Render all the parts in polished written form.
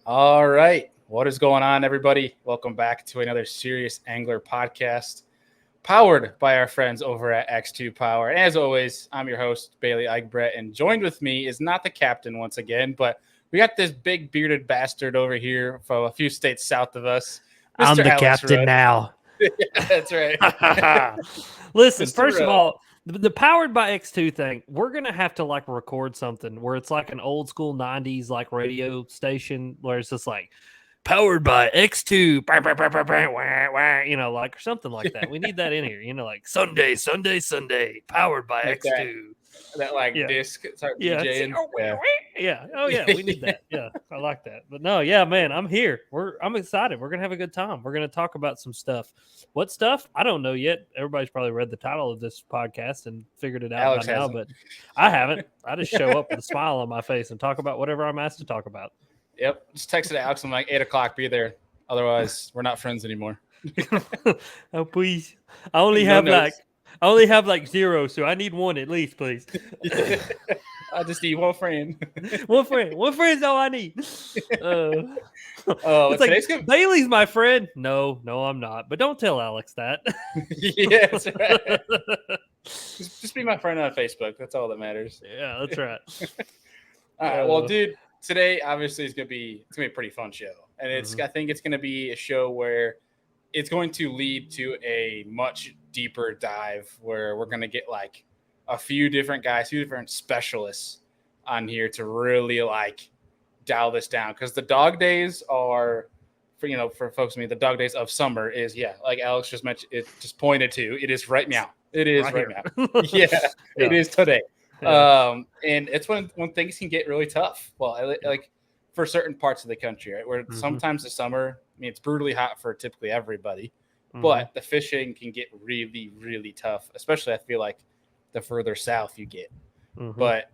All right. What is going on, everybody? Welcome back to another Serious Angler podcast powered by our friends over at X2 Power. And as always, I'm your host, Bailey Eichbrett, and joined with me is not the captain once again, but we got this big bearded bastard over here from a few states south of us, I'm Mr. the Alex captain Rudd. now. Yeah, that's right. Listen, Mr. first of Rudd. all, the powered by X2 thing, we're going to have to like record something where it's like an old school 90s like radio station where it's just like powered by X2, like or something like that. We need that in here, like Sunday, powered by Like X2. that like Yeah. disc start Yeah. DJing. Yeah. Oh yeah, we need that. Yeah. I like that. But no, yeah, man, I'm here. I'm excited. We're gonna have a good time. We're gonna talk about some stuff. What stuff? I don't know yet. Everybody's probably read the title of this podcast and figured it out Alex by now, hasn't. but I haven't. I just show up with a smile on my face and talk about whatever I'm asked to talk about. Yep. Just texted Alex. I'm like 8:00. Be there. Otherwise, we're not friends anymore. Oh please. I only No have notes. like 0, so I need one at least, please. I just need one friend. One friend's all I need. Oh, It's like today's good. Bailey's my friend. No, I'm not. But don't tell Alex that. Yeah, that's right. Just be my friend on Facebook. That's all that matters. Yeah, that's right. All right. Well, dude, today obviously it's gonna be a pretty fun show, and I think it's gonna be a show where it's going to lead to a much deeper dive where we're gonna get like a few different guys, few different specialists on here to really like dial this down, because the dog days are for folks like me, the dog days of summer is like Alex just mentioned, it just pointed to, it is right now. It is right now. Yeah, it is today. Yeah. And it's when things can get really tough. Well, like for certain parts of the country, right? Where sometimes the summer, I mean, it's brutally hot for typically everybody, but the fishing can get really, really tough, especially I feel like the further south you get. But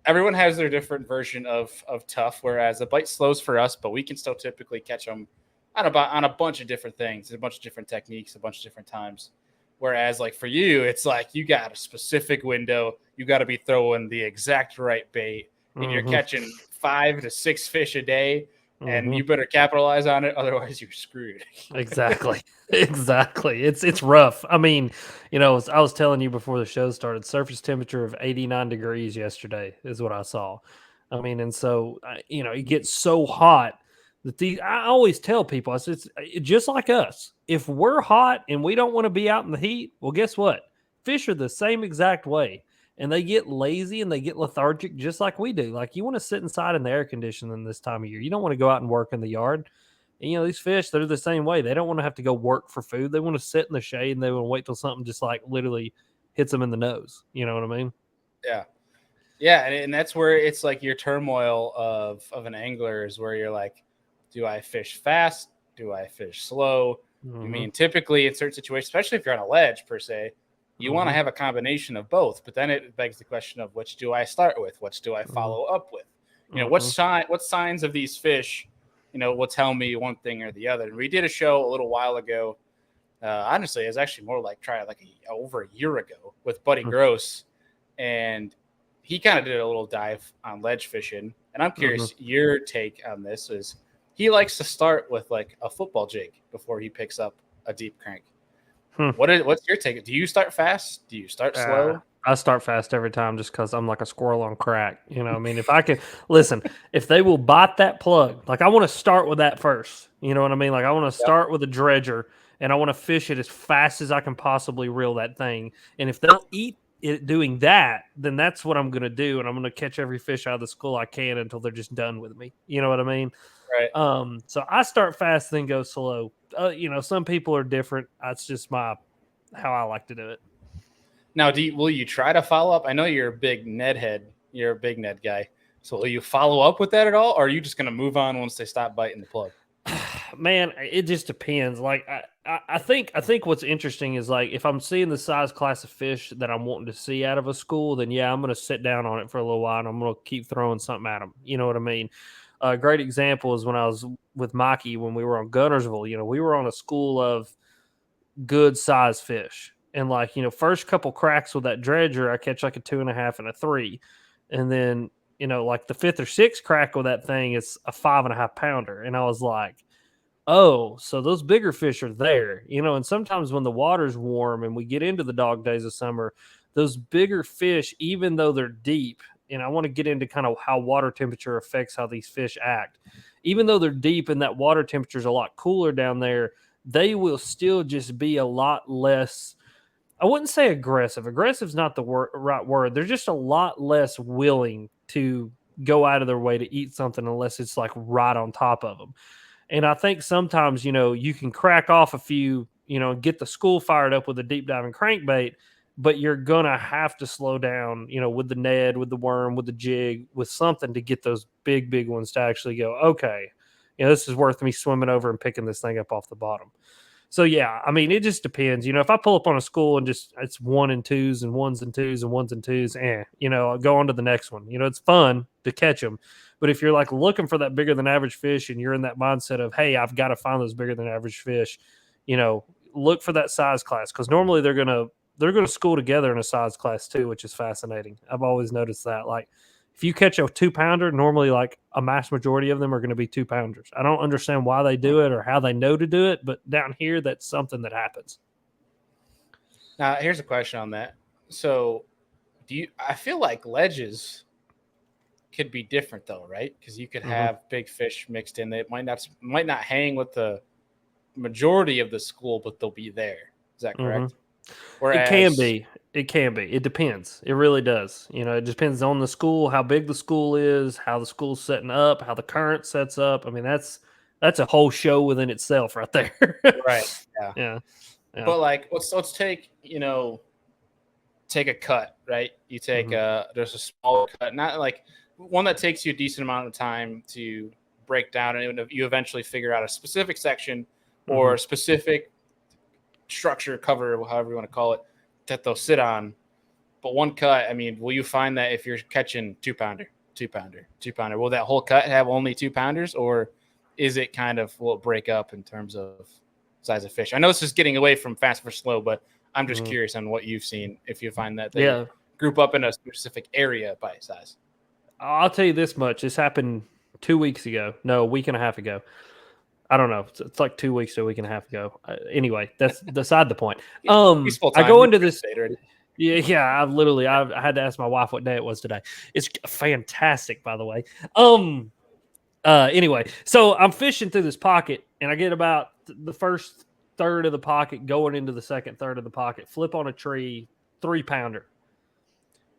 everyone has their different version of tough, whereas the bite slows for us, but we can still typically catch them on a bunch of different things, a bunch of different techniques, a bunch of different times. Whereas like for you, it's like you got a specific window, you got to be throwing the exact right bait, and you're catching 5 to 6 fish a day, and you better capitalize on it, otherwise you're screwed. Exactly. It's rough. I mean, I was telling you before the show started, surface temperature of 89 degrees yesterday is what I saw. I mean, and so it gets so hot that I always tell people, I said, it's just like us. If we're hot and we don't want to be out in the heat, well, guess what? Fish are the same exact way. And they get lazy and they get lethargic just like we do. Like you want to sit inside in the air conditioning this time of year. You don't want to go out and work in the yard. And, these fish, they're the same way. They don't want to have to go work for food. They want to sit in the shade and they want to wait till something just like literally hits them in the nose. You know what I mean? Yeah. Yeah. And that's where it's like your turmoil of an angler is where you're like, do I fish fast? Do I fish slow? I mean, typically in certain situations, especially if you're on a ledge per se, you want to have a combination of both. But then it begs the question of which do I start with? Which do I follow up with? What signs of these fish, will tell me one thing or the other. And we did a show a little while ago. Honestly, it was actually more like over a year ago with Buddy Gross. And he kind of did a little dive on ledge fishing. And I'm curious, your take on this is he likes to start with like a football jig before he picks up a deep crank. What's your take? Do you start fast? Do you start slow? I start fast every time just because I'm like a squirrel on crack. I mean, if I can listen, if they will bite that plug, like I want to start with that first. You know what I mean? Like I want to start with a dredger and I want to fish it as fast as I can possibly reel that thing. And if they'll eat it doing that, then that's what I'm going to do. And I'm going to catch every fish out of the school I can until they're just done with me. You know what I mean? Right. So I start fast, then go slow. Some people are different. That's just how I like to do it. Now, will you try to follow up? I know you're a big Ned head. You're a big Ned guy. So will you follow up with that at all? Or are you just going to move on once they stop biting the plug? Man, it just depends. Like I think what's interesting is like if I'm seeing the size class of fish that I'm wanting to see out of a school, then yeah, I'm going to sit down on it for a little while and I'm going to keep throwing something at them. You know what I mean? A great example is when I was with Mikey when we were on Gunnersville. We were on a school of good size fish. And like, first couple cracks with that dredger, I catch like a 2.5 and a 3. And then, like the 5th or 6th crack with that thing is a 5.5 pounder. And I was like, oh, so those bigger fish are there, and sometimes when the water's warm and we get into the dog days of summer, those bigger fish, even though they're deep, and I want to get into kind of how water temperature affects how these fish act, even though they're deep and that water temperature is a lot cooler down there, they will still just be a lot less. I wouldn't say aggressive. Aggressive is not the right word. They're just a lot less willing to go out of their way to eat something unless it's like right on top of them. And I think sometimes, you can crack off a few, get the school fired up with a deep diving crankbait, but you're going to have to slow down, with the Ned, with the worm, with the jig, with something to get those big, big ones to actually go, okay, this is worth me swimming over and picking this thing up off the bottom. So, yeah, I mean, it just depends. If I pull up on a school and just it's 1 and 2s and 1s and 2s and 1s and 2s, I'll go on to the next one. It's fun to catch them. But if you're like looking for that bigger than average fish and you're in that mindset of, hey, I've got to find those bigger than average fish, look for that size class, because normally they're gonna school together in a size class too, which is fascinating. I've always noticed that. Like if you catch a 2-pounder, normally like a mass majority of them are going to be 2-pounders. I don't understand why they do it or how they know to do it, but down here that's something that happens. Now here's a question on that. So I feel like ledges could be different though, right? Because you could have big fish mixed in. They might not hang with the majority of the school, but they'll be there. Is that correct? Whereas, it can be. It depends. It really does. It depends on the school, how big the school is, how the school's setting up, how the current sets up. I mean, that's a whole show within itself right there. Right. Yeah. But like, let's take take a cut, right? You take there's a small cut, not like one that takes you a decent amount of time to break down, and you eventually figure out a specific section or a specific structure, cover, however you want to call it, that they'll sit on. But one cut, I mean, will you find that if you're catching 2-pounder, will that whole cut have only 2-pounders, or is it will it break up in terms of size of fish? I know this is getting away from fast for slow, but I'm just curious on what you've seen, if you find that they group up in a specific area by size. I'll tell you this much. This happened 2 weeks ago. No, a week and a half ago. I don't know. It's like 2 weeks to a week and a half ago. Anyway, that's beside the point. I go into this. Yeah. I had to ask my wife what day it was today. It's fantastic, by the way. Anyway, so I'm fishing through this pocket, and I get about the first third of the pocket going into the second third of the pocket. Flip on a tree, 3-pounder.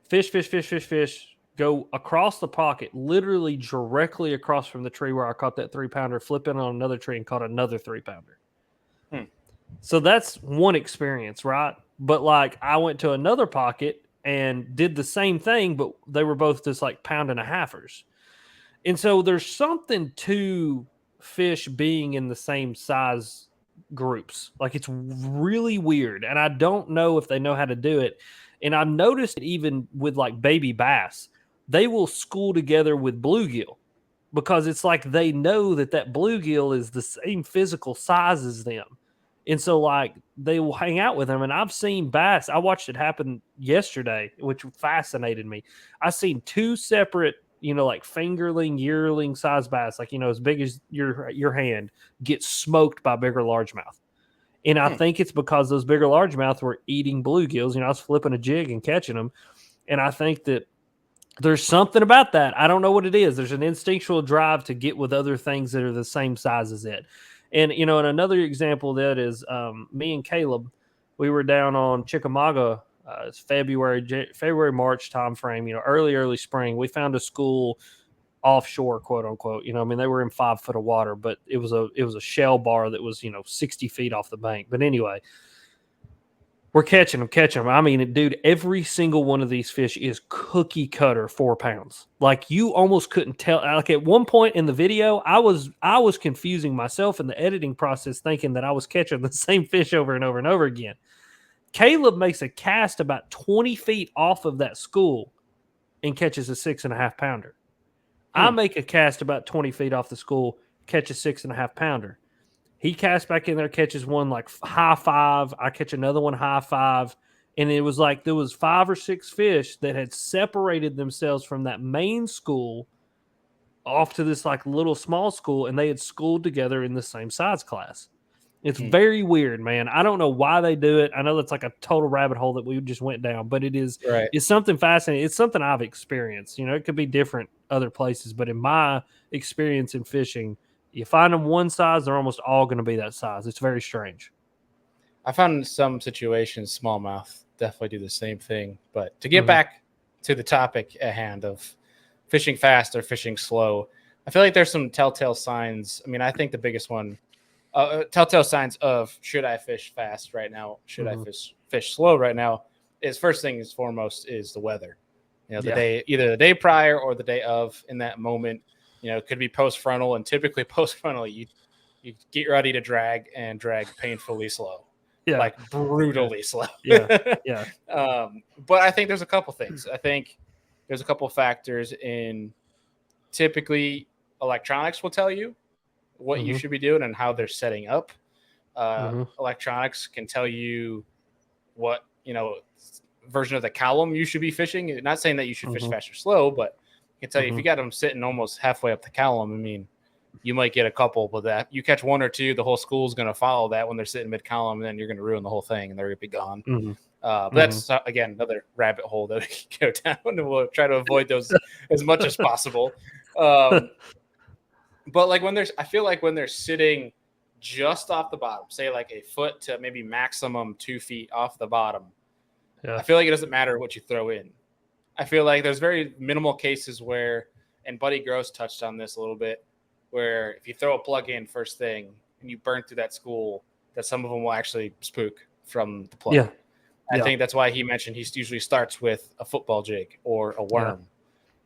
Fish. Go across the pocket, literally directly across from the tree where I caught that 3-pounder, flip in on another tree and caught another 3-pounder. So that's one experience, right? But like I went to another pocket and did the same thing, but they were both just like 1.5-pounders. And so there's something to fish being in the same size groups. Like it's really weird. And I don't know if they know how to do it. And I've noticed it even with like baby bass. They will school together with bluegill because it's like they know that bluegill is the same physical size as them. And so like they will hang out with them. And I've seen bass. I watched it happen yesterday, which fascinated me. I've seen 2 separate, like fingerling, yearling size bass, like, as big as your hand, get smoked by bigger largemouth. And I think it's because those bigger largemouth were eating bluegills. I was flipping a jig and catching them. And I think that there's something about that. I don't know what it is. There's an instinctual drive to get with other things that are the same size as it. And, and another example of that is me and Caleb, we were down on Chickamauga. It's February, March timeframe, early spring. We found a school offshore, quote unquote. They were in 5 foot of water, but it was a shell bar that was, 60 feet off the bank. But anyway, we're catching them. I mean, dude, every single one of these fish is cookie cutter 4 pounds. Like you almost couldn't tell. Like at one point in the video, I was confusing myself in the editing process, thinking that I was catching the same fish over and over and over again. Caleb makes a cast about 20 feet off of that school and catches a 6.5-pounder. I make a cast about 20 feet off the school, catch a 6.5-pounder. He casts back in there, catches one like high 5. I catch another one high 5. And it was like there was 5 or 6 fish that had separated themselves from that main school off to this like little small school, and they had schooled together in the same size class. It's very weird, man. I don't know why they do it. I know that's like a total rabbit hole that we just went down, but it's something fascinating. It's something I've experienced. It could be different other places, but in my experience in fishing, you find them one size, they're almost all going to be that size. It's very strange. I found in some situations smallmouth definitely do the same thing. But to get back to the topic at hand of fishing fast or fishing slow, I feel like there's some telltale signs. I mean, I think the biggest one, telltale signs of should I fish fast right now? Should I fish slow right now? Is first thing is foremost is the weather. The day, either the day prior or the day of. In that moment, it could be post frontal, and typically post frontal, you get ready to drag painfully slow, like brutally slow. Yeah. But I think there's a couple things. I think there's a couple factors in. Typically, electronics will tell you what you should be doing and how they're setting up. Electronics can tell you what version of the column you should be fishing. Not saying that you should fish fast or slow, but it can tell you if you got them sitting almost halfway up the column. I mean, you might get a couple, but that you catch one or two, the whole school's going to follow that when they're sitting mid column, and then you're going to ruin the whole thing, and they're going to be gone. But that's again another rabbit hole that we can go down, and we'll try to avoid those as much as possible. But like I feel like when they're sitting just off the bottom, say like a foot to maybe maximum 2 feet off the bottom, I feel like it doesn't matter what you throw in. I feel like there's very minimal cases where, and Buddy Gross touched on this a little bit, where if you throw a plug in first thing and you burn through that school, that some of them will actually spook from the plug. I think that's why he mentioned he usually starts with a football jig or a worm.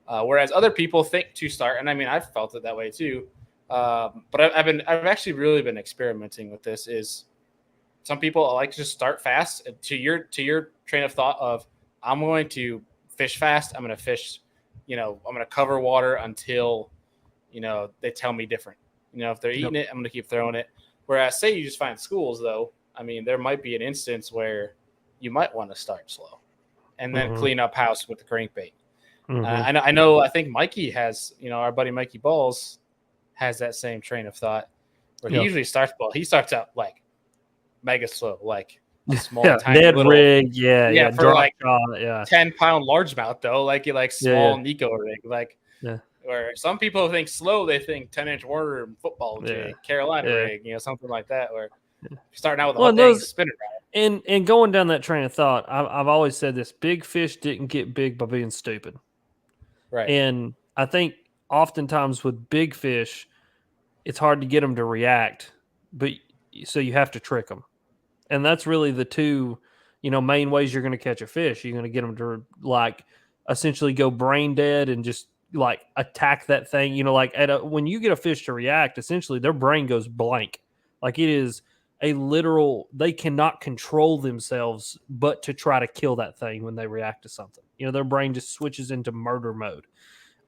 Whereas other people think to start, and I mean, I've felt it that way too. But I've actually really been experimenting with this. Is some people like to just start fast. To your train of thought of, I'm going to fish fast. I'm going to fish, I'm going to cover water until, they tell me different. If they're eating it, I'm going to keep throwing it. Whereas say you just find schools though, I mean, there might be an instance where you might want to start slow and then clean up house with the crankbait. I think Mikey has, our buddy Mikey Balls has that same train of thought where he usually starts out like mega slow, like small, tiny Ned little rig, for like 10-pound largemouth though, like small Nico rig, where some people think slow, they think 10-inch worm, football jig, Carolina rig, something like that. Where starting out with a whole thing, spinning around. And going down that train of thought, I've always said this: big fish didn't get big by being stupid. Right. And I think oftentimes with big fish, it's hard to get them to react, but so you have to trick them. And that's really the two, main ways you're going to catch a fish. You're going to get them to like essentially go brain dead and just like attack that thing. When you get a fish to react, essentially their brain goes blank. Like it is a literal, they cannot control themselves but to try to kill that thing when they react to something. Their brain just switches into murder mode.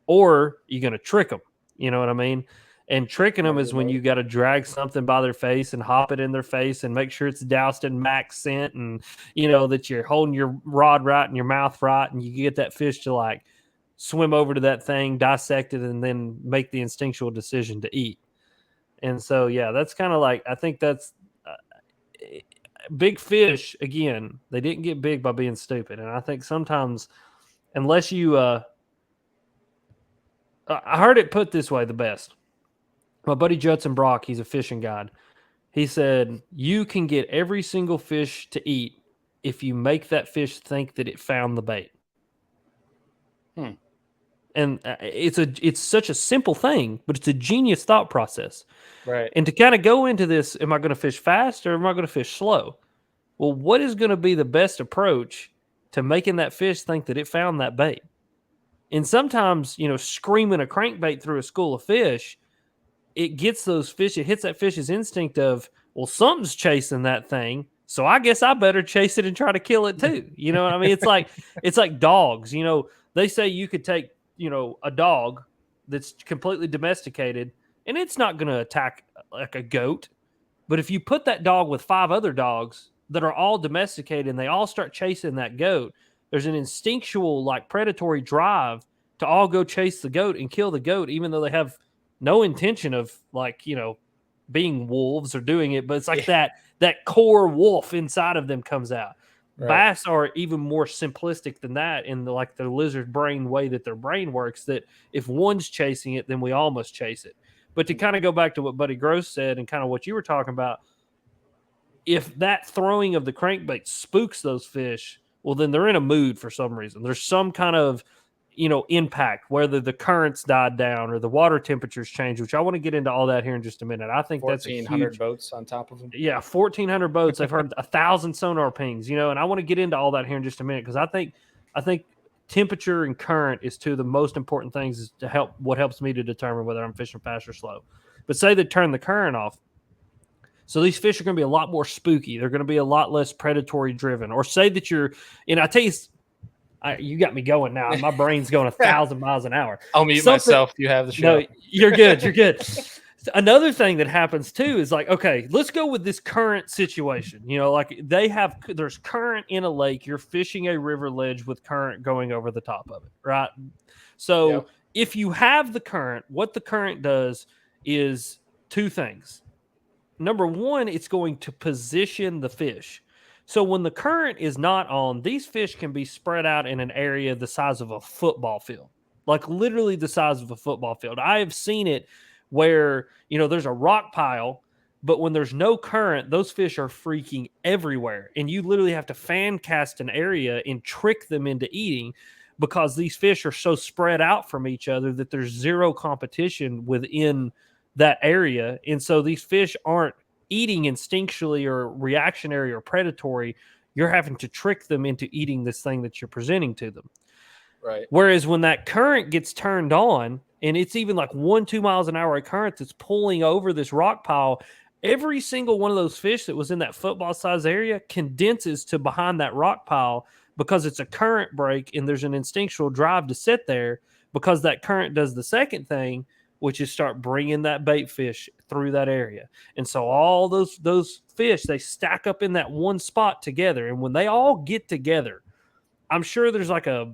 Or you're going to trick them. You know what I mean? And tricking them is when you got to drag something by their face and hop it in their face and make sure it's doused in max scent, and that you're holding your rod right and your mouth right, and you get that fish to like swim over to that thing, dissect it, and then make the instinctual decision to eat. And so that's kind of like, I think that's big fish. Again, they didn't get big by being stupid, and I think sometimes unless you I heard it put this way the best. My buddy Judson Brock, he's a fishing guide. He said, you can get every single fish to eat if you make that fish think that it found the bait. And it's such a simple thing, but it's a genius thought process. Right. And to kind of go into this, am I going to fish fast or am I going to fish slow? Well, what is going to be the best approach to making that fish think that it found that bait? And sometimes, screaming a crankbait through a school of fish, it gets those fish, it hits that fish's instinct of, well, something's chasing that thing, so I guess I better chase it and try to kill it too. You know what I mean? It's like dogs. They say you could take, a dog that's completely domesticated and it's not going to attack like a goat. But if you put that dog with 5 other dogs that are all domesticated and they all start chasing that goat, there's an instinctual, like, predatory drive to all go chase the goat and kill the goat, even though they have no intention of, like, being wolves or doing it. But it's like that core wolf inside of them comes out. Right. Bass are even more simplistic than that in the lizard brain way that their brain works, that if one's chasing it, then we all must chase it. But to kind of go back to what Buddy Gross said and kind of what you were talking about, if that throwing of the crankbait spooks those fish, well, then they're in a mood for some reason. There's some kind of, impact, whether the currents died down or the water temperatures change, which I want to get into all that here in just a minute. I think that's 1,400 boats on top of them. Yeah, 1,400 boats. I've heard 1,000 sonar pings, and I want to get into all that here in just a minute, because I think temperature and current is two of the most important things what helps me to determine whether I'm fishing fast or slow. But say they turn the current off, so these fish are going to be a lot more spooky. They're going to be a lot less predatory driven. Or say that I tell you, you got me going now. My brain's going 1,000 miles an hour. I'll mute myself. You have the show. No, you're good. You're good. Another thing that happens too is, like, okay, let's go with this current situation. Like, there's current in a lake. You're fishing a river ledge with current going over the top of it, right? So if you have the current, what the current does is two things. Number one, it's going to position the fish. So when the current is not on, these fish can be spread out in an area the size of a football field, like literally the size of a football field. I have seen it where, there's a rock pile, but when there's no current, those fish are freaking everywhere. And you literally have to fan cast an area and trick them into eating, because these fish are so spread out from each other that there's zero competition within that area. And so these fish aren't eating instinctually or reactionary or predatory. You're having to trick them into eating this thing that you're presenting to them. Right. Whereas when that current gets turned on, and it's even like 1-2 miles an hour current that's pulling over this rock pile, every single one of those fish that was in that football size area condenses to behind that rock pile, because it's a current break and there's an instinctual drive to sit there, because that current does the second thing, which is start bringing that bait fish through that area. And so all those fish, they stack up in that one spot together. And when they all get together, I'm sure there's like a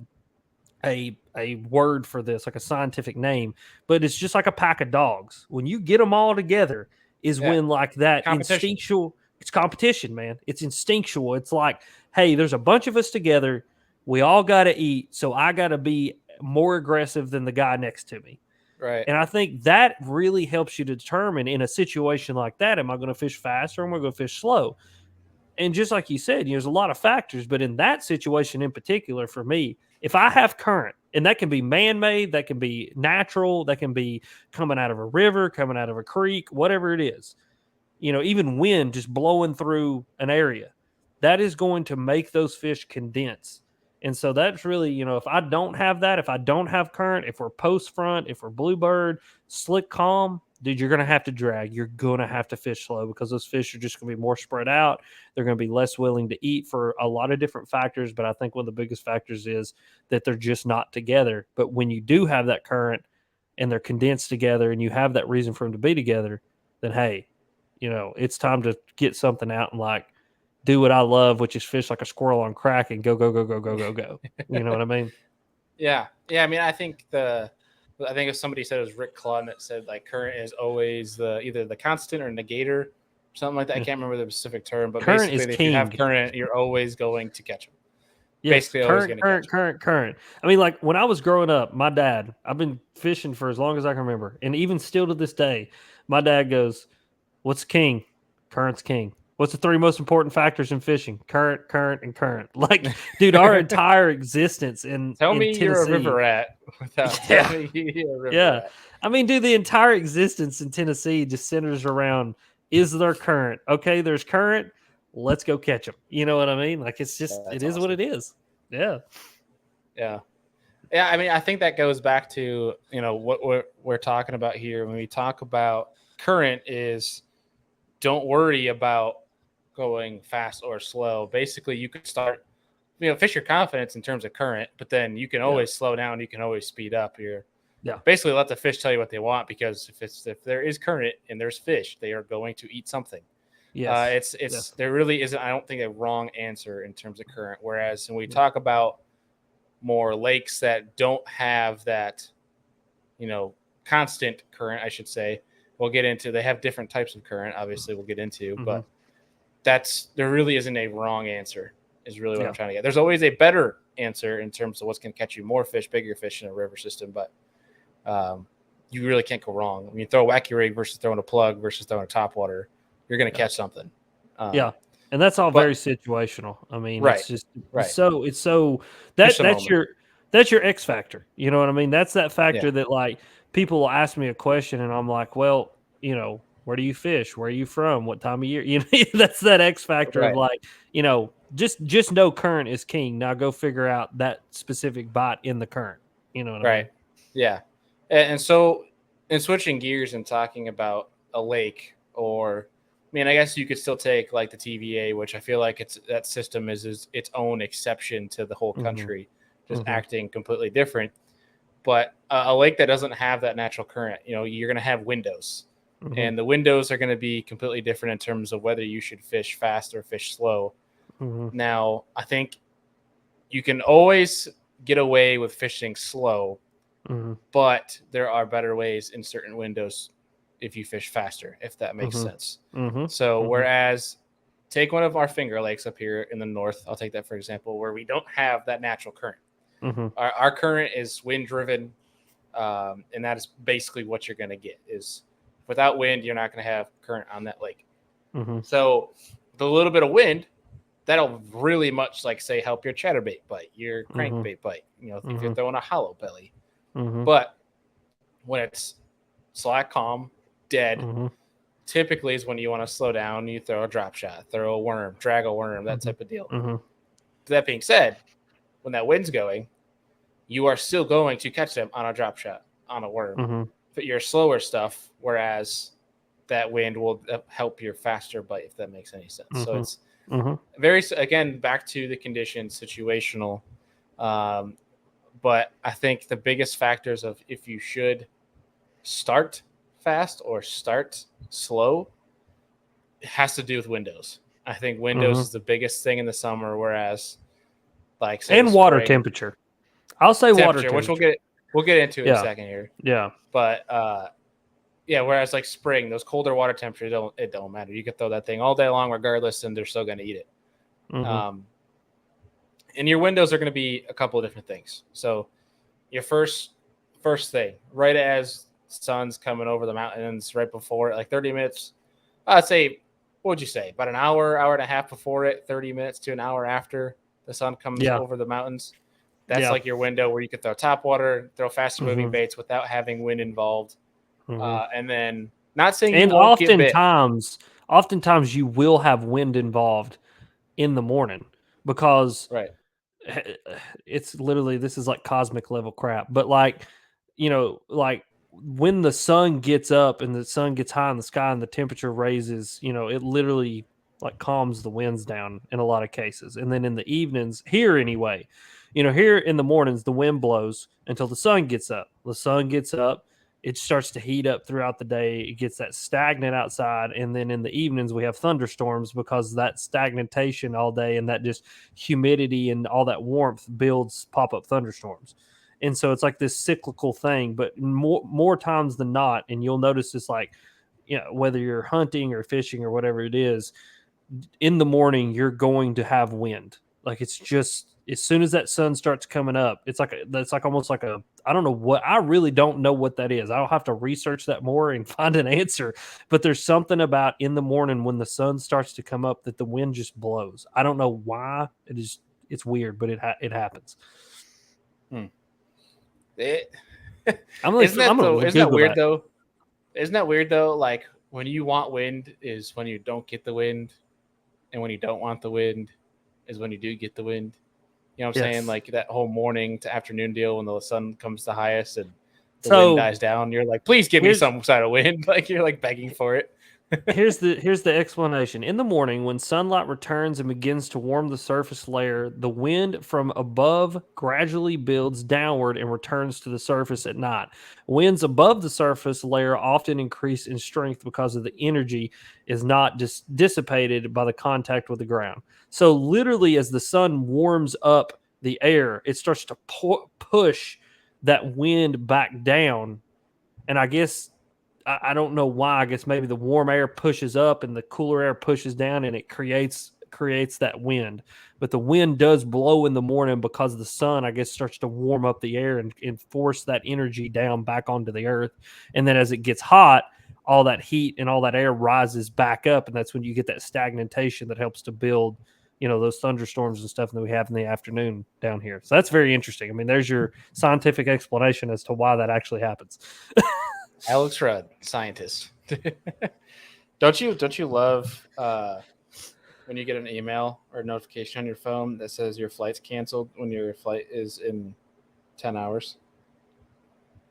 word for this, like a scientific name, but it's just like a pack of dogs. When you get them all together is when, like, that instinctual, it's competition, man. It's instinctual. It's like, hey, there's a bunch of us together. We all got to eat. So I got to be more aggressive than the guy next to me. Right. And I think that really helps you to determine, in a situation like that, am I going to fish fast or am I going to fish slow? And just like you said, there's a lot of factors, but in that situation in particular, for me, if I have current, and that can be man-made, that can be natural, that can be coming out of a river, coming out of a creek, whatever it is, even wind just blowing through an area, that is going to make those fish condense. And so that's really, if I don't have that, if I don't have current, if we're post front, if we're bluebird, slick calm, dude, you're going to have to drag. You're going to have to fish slow, because those fish are just going to be more spread out. They're going to be less willing to eat for a lot of different factors. But I think one of the biggest factors is that they're just not together. But when you do have that current and they're condensed together and you have that reason for them to be together, then, hey, it's time to get something out and, like, do what I love, which is fish like a squirrel on crack and go, go, go, go, go, go, go. You know what I mean? Yeah. I mean, I think if somebody said it was Rick Clunn that said, like, current is always either the constant or negator, or something like that. I can't remember the specific term, but current basically, if you have current, you're always going to catch them. Yeah, basically always going to catch them. Current. I mean, like, when I was growing up, my dad, I've been fishing for as long as I can remember, and even still to this day, my dad goes, "What's king? Current's king. What's the three most important factors in fishing? Current, and current." Like, dude, our entire existence in me Tennessee, you're a river rat without telling me you're a river rat. I mean, dude, the entire existence in Tennessee just centers around, is there current? Okay, there's current. Let's go catch them. You know what I mean? Like, it's just, it is awesome. What it is. Yeah. I mean, I think that goes back to, what we're talking about here. When we talk about current is, don't worry about going fast or slow. Basically, you could start, fish your confidence in terms of current, but then you can always slow down. You can always speed up. Basically let the fish tell you what they want, because if there is current and there's fish, they are going to eat something. Yes. There really isn't, I don't think, a wrong answer in terms of current. Whereas when we talk about more lakes that don't have that, constant current, I should say, we'll get into, they have different types of current, obviously we'll get into, but there really isn't a wrong answer is really what I'm trying to get. There's always a better answer in terms of what's going to catch you more fish, bigger fish in a river system, but you really can't go wrong. I mean, throw a wacky rig versus throwing a plug versus throwing a topwater, you're going to catch something. And that's all very situational. I mean, it's just that's your X factor. You know what I mean? That's that factor that, like, people will ask me a question and I'm like, well, where do you fish? Where are you from? What time of year? That's that X factor of, like, just know current is king. Now go figure out that specific bite in the current. You know what I mean? Yeah. And so, in switching gears and talking about a lake, or, I mean, I guess you could still take like the TVA, which I feel like that system is its own exception to the whole country, just acting completely different. But a lake that doesn't have that natural current, you're going to have windows, and the windows are going to be completely different in terms of whether you should fish fast or fish slow. Now, I think you can always get away with fishing slow, but there are better ways in certain windows if you fish faster, if that makes sense. So whereas take one of our Finger Lakes up here in the north, I'll take that for example, where we don't have that natural current. Our current is wind driven, and that is basically what you're going to get. Is without wind, you're not going to have current on that lake. So the little bit of wind, that'll really much, like, say, help your chatterbait bite, your crankbait bite, if you're throwing a hollow belly. But when it's slack, calm, dead, typically is when you want to slow down. You throw a drop shot, throw a worm, drag a worm, that type of deal. That being said, when that wind's going, you are still going to catch them on a drop shot, on a worm. But your slower stuff, whereas that wind will help your faster bite, if that makes any sense. So it's very, again, back to the conditions, situational. But I think the biggest factors of if you should start fast or start slow, it has to do with windows. I think windows is the biggest thing in the summer, whereas, like, say, and water temperature. I'll say water temperature, which we'll get into in a second here. But whereas like spring, those colder water temperatures don't matter. You could throw that thing all day long regardless, and they're still going to eat it. And your windows are going to be a couple of different things. So your first thing, right as sun's coming over the mountains, right before it, like 30 minutes, I'd say, what would you say? About an hour and a half before it, 30 minutes to an hour after the sun comes over the mountains. That's like your window where you could throw top water, throw faster moving baits without having wind involved. And then, not saying you won't get bit. Oftentimes you will have wind involved in the morning, because it's literally, this is like cosmic level crap. But like when the sun gets up and the sun gets high in the sky and the temperature raises, it literally like calms the winds down in a lot of cases. And then in the evenings here anyway, here in the mornings, the wind blows until the sun gets up. The sun gets up, it starts to heat up throughout the day. It gets that stagnant outside. And then in the evenings, we have thunderstorms because that stagnation all day and that just humidity and all that warmth builds pop-up thunderstorms. And so it's like this cyclical thing, but more times than not, and you'll notice it's like, whether you're hunting or fishing or whatever it is, in the morning, you're going to have wind. Like, it's just, as soon as that sun starts coming up, that's like almost like I really don't know what that is. I'll have to research that more and find an answer. But there's something about in the morning when the sun starts to come up that the wind just blows. I don't know why. It's weird, but it happens. Isn't that weird though? Isn't that weird though? Like, when you want wind is when you don't get the wind, and when you don't want the wind is when you do get the wind. You know what I'm saying? Like that whole morning to afternoon deal when the sun comes the highest and the wind dies down. You're like, please give me some side of wind. Like, you're like begging for it. Here's the explanation. In the morning, when sunlight returns and begins to warm the surface layer, the wind from above gradually builds downward and returns to the surface at night. Winds above the surface layer often increase in strength because of the energy is not just dissipated by the contact with the ground. So literally, as the sun warms up the air, it starts to push that wind back down. And I guess I don't know why. I guess maybe the warm air pushes up and the cooler air pushes down, and it creates that wind. But the wind does blow in the morning because the sun, I guess, starts to warm up the air and force that energy down back onto the earth. And then as it gets hot, all that heat and all that air rises back up, and that's when you get that stagnation that helps to build, those thunderstorms and stuff that we have in the afternoon down here. So that's very interesting. I mean, there's your scientific explanation as to why that actually happens. Alex Rudd, scientist. Don't you love when you get an email or a notification on your phone that says your flight's canceled when your flight is in 10 hours?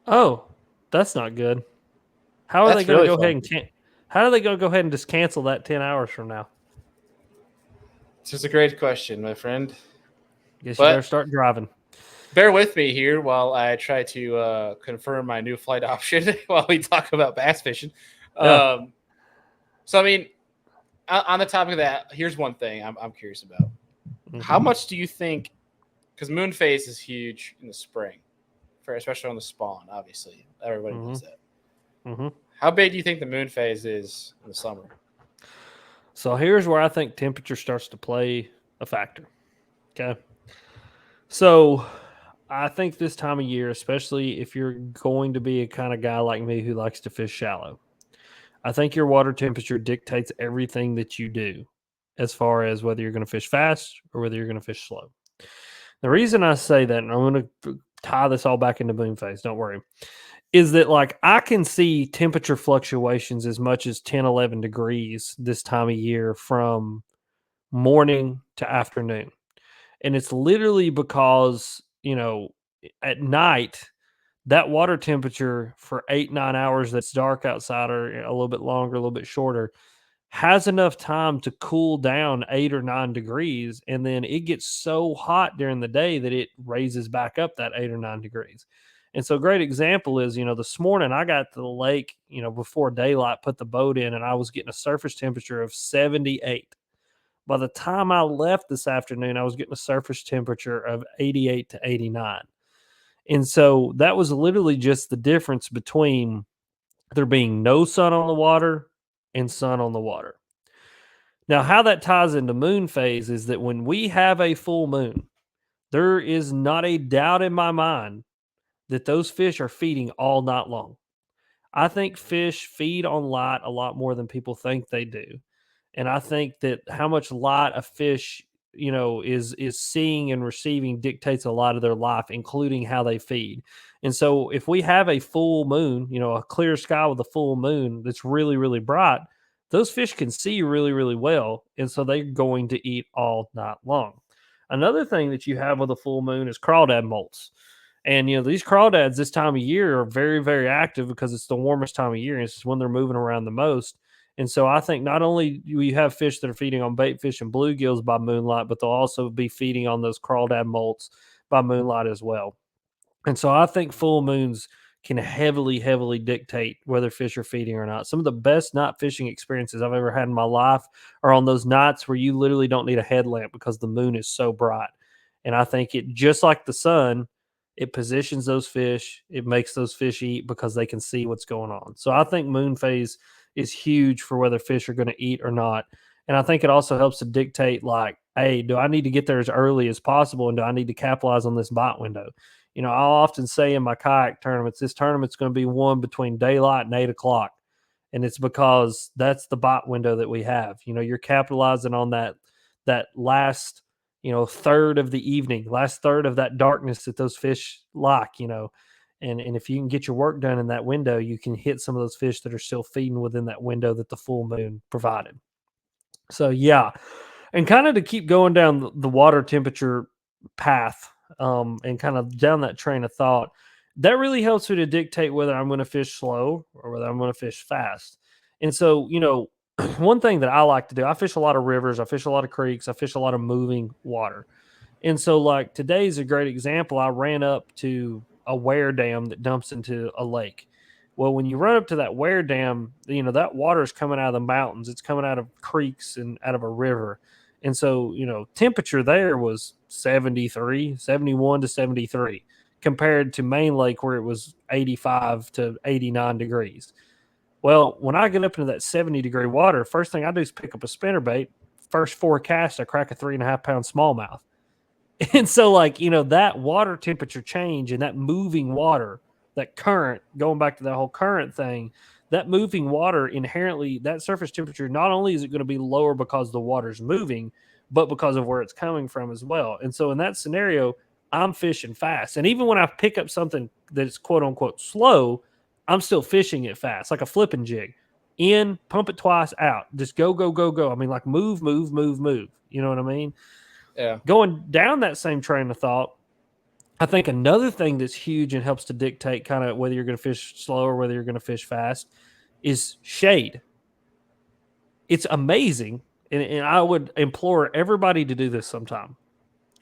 Oh, that's not good. How are they That's going to really go fun. ahead and how are they going to go ahead and just cancel that 10 hours from now? This is a great question, my friend. Guess you better But start driving. bear with me here while I try to confirm my new flight option while we talk about bass fishing. Yeah. So, I mean, on the topic of that, here's one thing I'm curious about. How Mm-hmm. much do you think? Because moon phase is huge in the spring, especially on the spawn. Obviously, everybody Mm-hmm. knows that. Mm-hmm. How big do you think the moon phase is in the summer? So here's where I think temperature starts to play a factor. Okay. So I think this time of year, especially if you're going to be a kind of guy like me who likes to fish shallow, I think your water temperature dictates everything that you do as far as whether you're going to fish fast or whether you're going to fish slow. The reason I say that, and I'm going to tie this all back into moon phase, don't worry, is that like I can see temperature fluctuations as much as 10, 11 degrees this time of year from morning to afternoon. And it's literally because, at night, that water temperature for 8, 9 hours that's dark outside or a little bit longer, a little bit shorter, has enough time to cool down 8 or 9 degrees, and then it gets so hot during the day that it raises back up that 8 or 9 degrees. And so, a great example is, this morning I got to the lake, before daylight, put the boat in, and I was getting a surface temperature of 78. By the time I left this afternoon, I was getting a surface temperature of 88 to 89. And so that was literally just the difference between there being no sun on the water and sun on the water. Now, how that ties into moon phase is that when we have a full moon, there is not a doubt in my mind that those fish are feeding all night long. I think fish feed on light a lot more than people think they do. And I think that how much light a fish, is seeing and receiving dictates a lot of their life, including how they feed. And so if we have a full moon, a clear sky with a full moon that's really, really bright, those fish can see really, really well. And so they're going to eat all night long. Another thing that you have with a full moon is crawdad molts. And these crawdads this time of year are very, very active because it's the warmest time of year. And it's when they're moving around the most. And so I think not only do you have fish that are feeding on bait fish and bluegills by moonlight, but they'll also be feeding on those crawdad molts by moonlight as well. And so I think full moons can heavily, heavily dictate whether fish are feeding or not. Some of the best night fishing experiences I've ever had in my life are on those nights where you literally don't need a headlamp because the moon is so bright. And I think it, just like the sun, it positions those fish, it makes those fish eat because they can see what's going on. So I think moon phase is huge for whether fish are going to eat or not. And I think it also helps to dictate, like, hey, do I need to get there as early as possible? And do I need to capitalize on this bite window? I'll often say in my kayak tournaments, this tournament's going to be won between daylight and 8 o'clock. And it's because that's the bot window that we have. You're capitalizing on that last, third of the evening, last third of that darkness that those fish like, and if you can get your work done in that window, you can hit some of those fish that are still feeding within that window that the full moon provided. So yeah, and kind of to keep going down the water temperature path, and kind of down that train of thought, that really helps me to dictate whether I'm going to fish slow or whether I'm going to fish fast. And so, one thing that I like to do, I fish a lot of rivers, I fish a lot of creeks, I fish a lot of moving water. And so, like, today's a great example. I ran up to a wear dam that dumps into a lake. Well, when you run up to that wear dam, that water is coming out of the mountains. It's coming out of creeks and out of a river. And so, temperature there was 73, 71 to 73 compared to Main Lake where it was 85 to 89 degrees. Well, when I get up into that 70-degree water, first thing I do is pick up a spinnerbait. First 4 casts, I crack a 3.5-pound smallmouth. And so, like, that water temperature change and that moving water, that current, going back to that whole current thing, that moving water inherently, that surface temperature, not only is it going to be lower because the water's moving, but because of where it's coming from as well. And so in that scenario, I'm fishing fast. And even when I pick up something that's quote unquote slow, I'm still fishing it fast, like a flipping jig. In, pump it twice, out. Just go, go, go, go. I mean, like move, move, move, move. You know what I mean? Yeah. Going down that same train of thought, I think another thing that's huge and helps to dictate kind of whether you're going to fish slow or whether you're going to fish fast is shade. It's amazing. And I would implore everybody to do this sometime.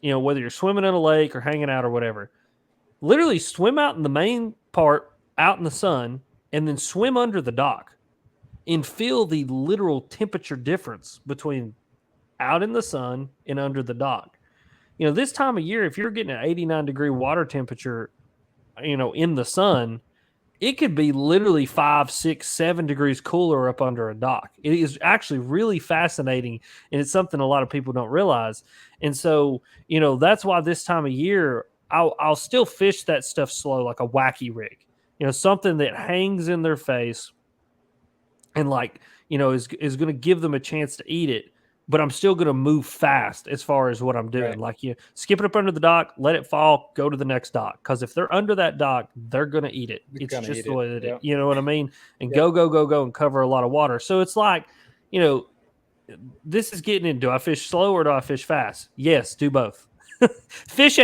Whether you're swimming in a lake or hanging out or whatever, literally swim out in the main part, out in the sun, and then swim under the dock and feel the literal temperature difference between out in the sun and under the dock. This time of year, if you're getting an 89-degree water temperature, in the sun, it could be literally 5, 6, 7 degrees cooler up under a dock. It is actually really fascinating, and it's something a lot of people don't realize. And so, that's why this time of year, I'll still fish that stuff slow, like a wacky rig, something that hangs in their face and is going to give them a chance to eat it. But I'm still going to move fast as far as what I'm doing. Right. Like, skip it up under the dock, let it fall, go to the next dock. Because if they're under that dock, they're going to eat it. It's just the way that it, you know what I mean? And go, go, go, go, and cover a lot of water. So it's like, this is getting into, do I fish slow or do I fish fast? Yes, do both. Fish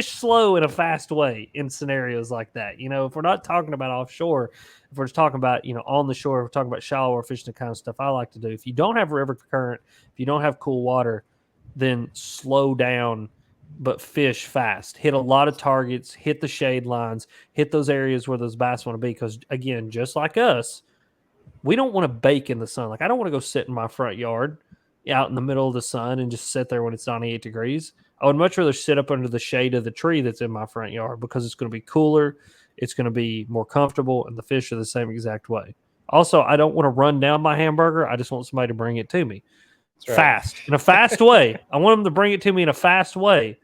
slow in a fast way in scenarios like that. If we're not talking about offshore, if we're just talking about, on the shore, we're talking about shallow fishing, the kind of stuff I like to do. If you don't have river current, if you don't have cool water, then slow down, but fish fast. Hit a lot of targets, hit the shade lines, hit those areas where those bass want to be. Because, again, just like us, we don't want to bake in the sun. Like, I don't want to go sit in my front yard out in the middle of the sun and just sit there when it's 98 degrees. I would much rather sit up under the shade of the tree that's in my front yard because it's going to be cooler, it's going to be more comfortable, and the fish are the same exact way. Also, I don't want to run down my hamburger. I just want somebody to bring it to me. Right. Fast. In a fast way. I want them to bring it to me in a fast way,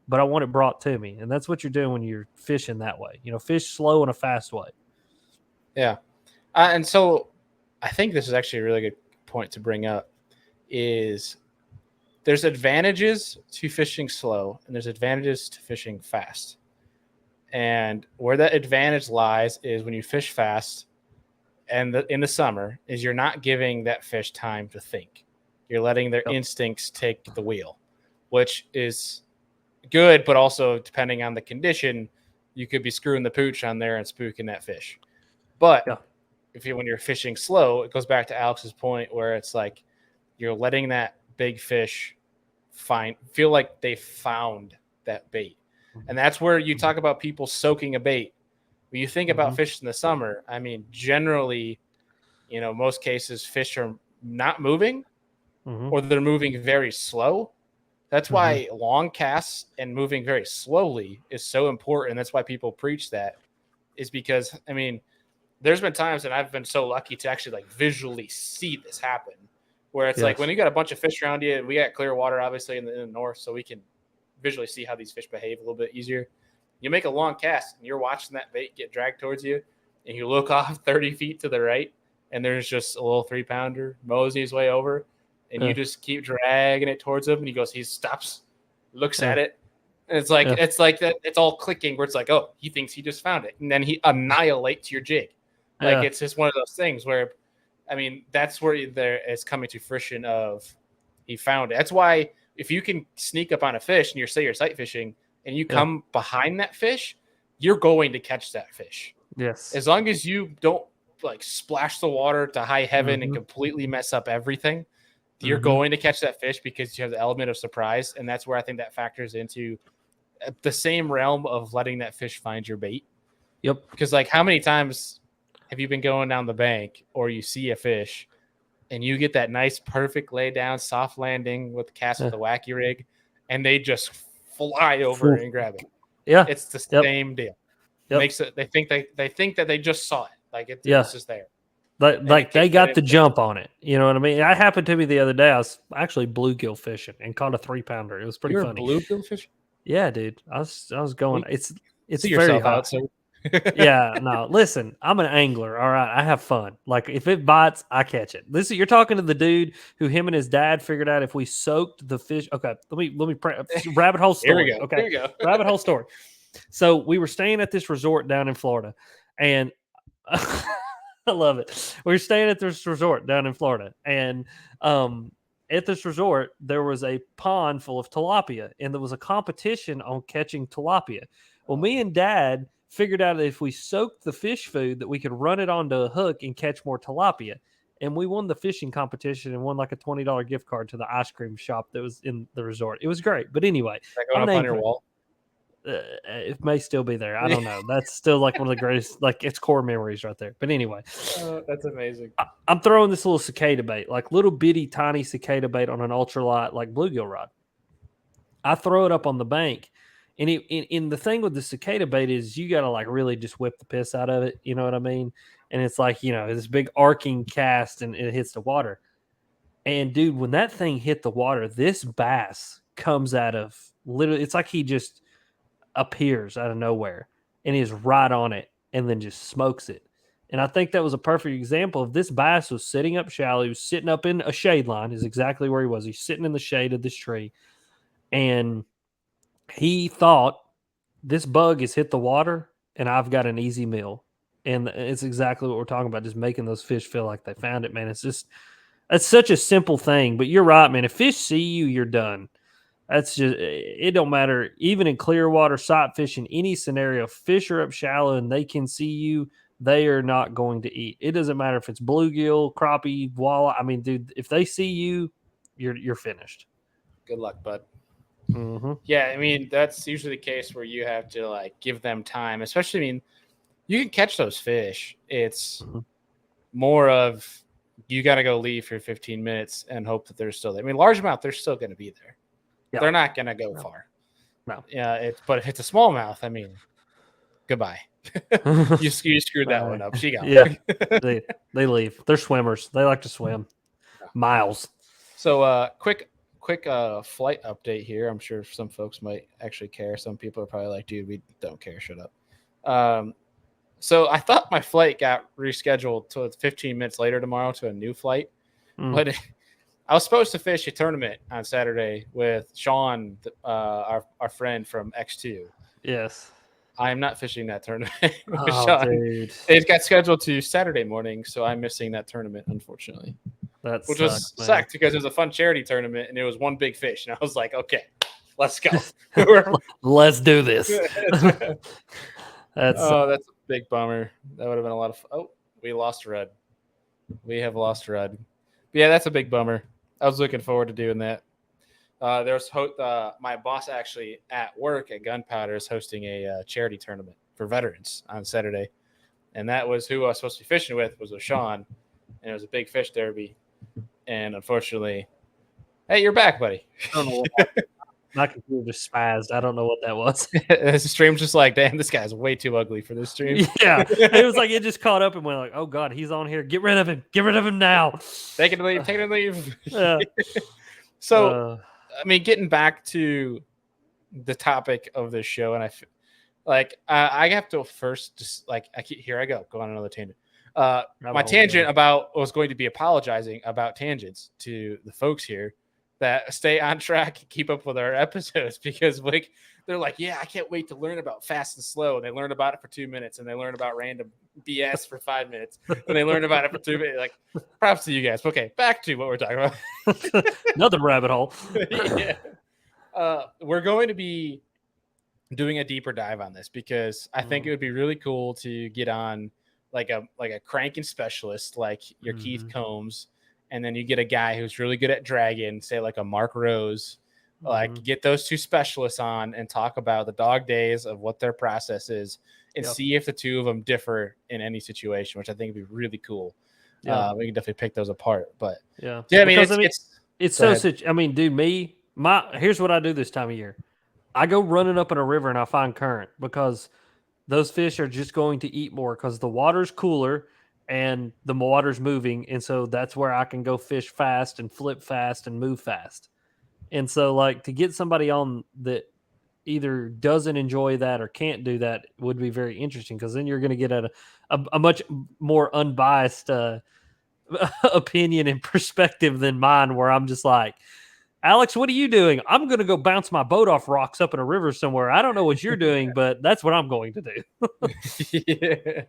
but I want it brought to me. And that's what you're doing when you're fishing that way. Fish slow in a fast way. Yeah. And so I think this is actually a really good point to bring up is there's advantages to fishing slow and there's advantages to fishing fast. And where that advantage lies is when you fish fast and in the summer is you're not giving that fish time to think. You're letting their instincts take the wheel, which is good, but also depending on the condition, you could be screwing the pooch on there and spooking that fish. But when you're fishing slow, it goes back to Alex's point where it's like you're letting that big fish feel like they found that bait. And that's where you talk about people soaking a bait. When you think about fish in the summer, I mean, generally, most cases fish are not moving or they're moving very slow. That's why long casts and moving very slowly is so important. That's why people preach that, is because, I mean, there's been times that I've been so lucky to actually like visually see this happen, where it's like when you got a bunch of fish around you, we got clear water, obviously, in the north, so we can visually see how these fish behave a little bit easier. You make a long cast and you're watching that bait get dragged towards you, and you look off 30 feet to the right, and there's just a little 3-pounder moseying his way over, and you just keep dragging it towards him, and he stops, looks at it, and it's like that. It's all clicking where it's like, oh, he thinks he just found it, and then he annihilates your jig. Like it's just one of those things where, I mean, that's where there is coming to fruition of he found it. That's why if you can sneak up on a fish and you're sight fishing and you come behind that fish, you're going to catch that fish. Yes. As long as you don't like splash the water to high heaven and completely mess up everything, you're going to catch that fish because you have the element of surprise. And that's where I think that factors into the same realm of letting that fish find your bait. Yep. Because like how many times have you been going down the bank or you see a fish and you get that nice, perfect lay down, soft landing with the cast with the wacky rig, and they just fly over and grab it. Yeah. It's the same deal. Makes it, they think that they just saw it. Like it was just there. Like they got the jump on it. You know what I mean? It happened to me the other day. I was actually bluegill fishing and caught a 3-pounder. It was pretty funny. Bluegill fishing? Yeah, dude. I was going. It's see very yourself hot. out, so. Yeah, no. Listen, I'm an angler. All right, I have fun. Like if it bites, I catch it. Listen, you're talking to the dude who him and his dad figured out if we soaked the fish. Okay, let me rabbit hole story. Here we go. Okay, here we go. rabbit hole story. So we were staying at this resort down in Florida, and I love it. We were staying at this resort down in Florida, and at this resort there was a pond full of tilapia, and there was a competition on catching tilapia. Well, me and Dad figured out that if we soaked the fish food, that we could run it onto a hook and catch more tilapia. And we won the fishing competition and won like a $20 gift card to the ice cream shop that was in the resort. It was great. But anyway, That going up on your wall? It may still be there. I don't know. That's still like one of the greatest, like it's core memories right there. But anyway, that's amazing. I'm throwing this little cicada bait, like little bitty tiny cicada bait on an ultralight like bluegill rod. I throw it up on the bank. And in the thing with the cicada bait is you got to like really just whip the piss out of it. You know what I mean? And it's like, you know, this big arcing cast and it hits the water. And dude, when that thing hit the water, this bass comes out of literally, it's like he just appears out of nowhere and is right on it and then just smokes it. And I think that was a perfect example of this bass was sitting up shallow. He was sitting up in a shade line is exactly where he was. He's sitting in the shade of this tree. And he thought this bug has hit the water and I've got an easy meal. And it's exactly what we're talking about, just making those fish feel like they found it, man. It's such a simple thing, but you're right, man. If fish see you, you're done. That's just, it don't matter. Even in clear water, sight fishing, any scenario, fish are up shallow and they can see you, they are not going to eat. It doesn't matter if it's bluegill, crappie, walleye. I mean, dude, if they see you, you're finished. Good luck, bud. Mm-hmm. Yeah, I mean, that's usually the case where you have to like give them time, especially, I mean, you can catch those fish. It's more of you got to go leave for 15 minutes and hope that they're still there. I mean, largemouth, they're still going to be there. Yeah. They're not going to go far. No. Yeah, but if it's a smallmouth, I mean, goodbye. you screwed that one up. She got they leave. They're swimmers. They like to swim miles. So quick flight update here. I'm sure some folks might actually care. Some people are probably like, dude, we don't care. Shut up. So I thought my flight got rescheduled to 15 minutes later tomorrow to a new flight. But I was supposed to fish a tournament on Saturday with Sean, our friend from X2. Yes. I am not fishing that tournament with Sean. Dude. It got scheduled to Saturday morning, so I'm missing that tournament, unfortunately. Which was sucked because it was a fun charity tournament and it was one big fish. And I was like, okay, let's go. Let's do this. That's a big bummer. That would have been a lot of fun. Oh, we lost RUDD. We have lost RUDD. But yeah, that's a big bummer. I was looking forward to doing that. There's my boss actually at work at Gunpowder is hosting a charity tournament for veterans on Saturday. And that was who I was supposed to be fishing with was Sean. And it was a big fish derby. And unfortunately, hey, you're back, buddy. I don't know what happened. My computer just spazzed. I don't know what that was. The stream's just like, damn, this guy's way too ugly for this stream. Yeah. It was like it just caught up and went like, oh God, he's on here. Get rid of him. Get rid of him now. Take it and leave. Yeah. So, I mean, getting back to the topic of this show, and I have to first just like here I go on another tangent. My tangent was going to be apologizing about tangents to the folks here that stay on track and keep up with our episodes because like they're like, yeah, I can't wait to learn about fast and slow. And they learn about it for 2 minutes and they learn about random BS for 5 minutes and they learn about it for 2 minutes. Like, props to you guys. Okay, back to what we're talking about. Another rabbit hole. Yeah. We're going to be doing a deeper dive on this because I think it would be really cool to get on like a cranking specialist, like your Keith Mm-hmm. Combs, and then you get a guy who's really good at dragging, say like a Mark Rose. Mm-hmm. Like get those two specialists on and talk about the dog days of what their process is, and Yep. see if the two of them differ in any situation, which I think would be really cool. Yep. We can definitely pick those apart. But Yeah. yeah, I mean Because it's go so ahead. such. I mean, dude, here's what I do this time of year. I go running up in a river and I find current because those fish are just going to eat more because the water's cooler and the water's moving, and so that's where I can go fish fast and flip fast and move fast. And so, like, to get somebody on that either doesn't enjoy that or can't do that would be very interesting because then you're going to get a much more unbiased opinion and perspective than mine, where I'm just like, Alex, what are you doing? I'm going to go bounce my boat off rocks up in a river somewhere. I don't know what you're doing, but that's what I'm going to do. Yeah.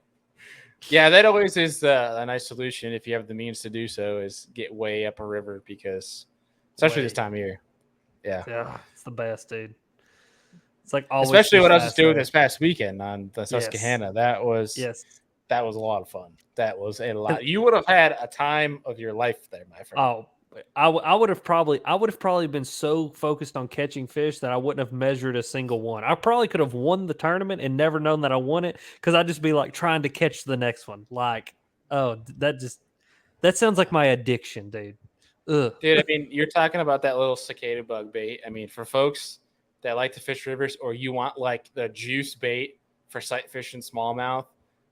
Yeah, that always is a nice solution if you have the means to do so. Is get way up a river because, especially this time of year. Yeah, Yeah, it's the best, dude. It's like always especially fish what I was just fast doing there. this past weekend on the Yes. Susquehanna. Yes. That was a lot of fun. That was a And lot. You would have had a time of your life there, my friend. oh, I would have probably been so focused on catching fish that I wouldn't have measured a single one. I probably could have won the tournament and never known that I won it because I'd just be like trying to catch the next one. Like, oh, that sounds like my addiction, dude. Ugh. Dude, I mean, you're talking about that little cicada bug bait. I mean, for folks that like to fish rivers or you want like the juice bait for sight fishing smallmouth,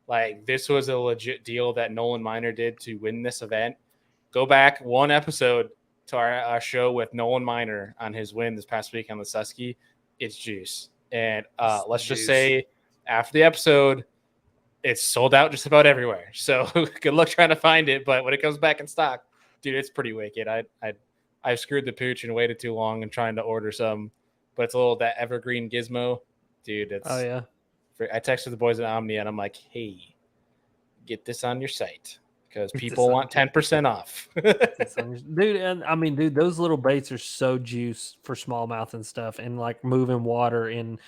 like this was a legit deal that Nolan Miner did to win this event. Go back one episode to our show with Nolan Miner on his win this past week on the Susky. It's juice. And let's just Juice. say after the episode, it's sold out just about everywhere. So good luck trying to find it. But when it comes back in stock, dude, it's pretty wicked. I screwed the pooch and waited too long and trying to order some, but it's a little that evergreen gizmo, dude. Oh It's yeah. I texted the boys at Omnia and I'm like, hey, get this on your site because Get people this on want 10% off. dude. And I mean, dude, those little baits are so juice for smallmouth and stuff, and like moving water. And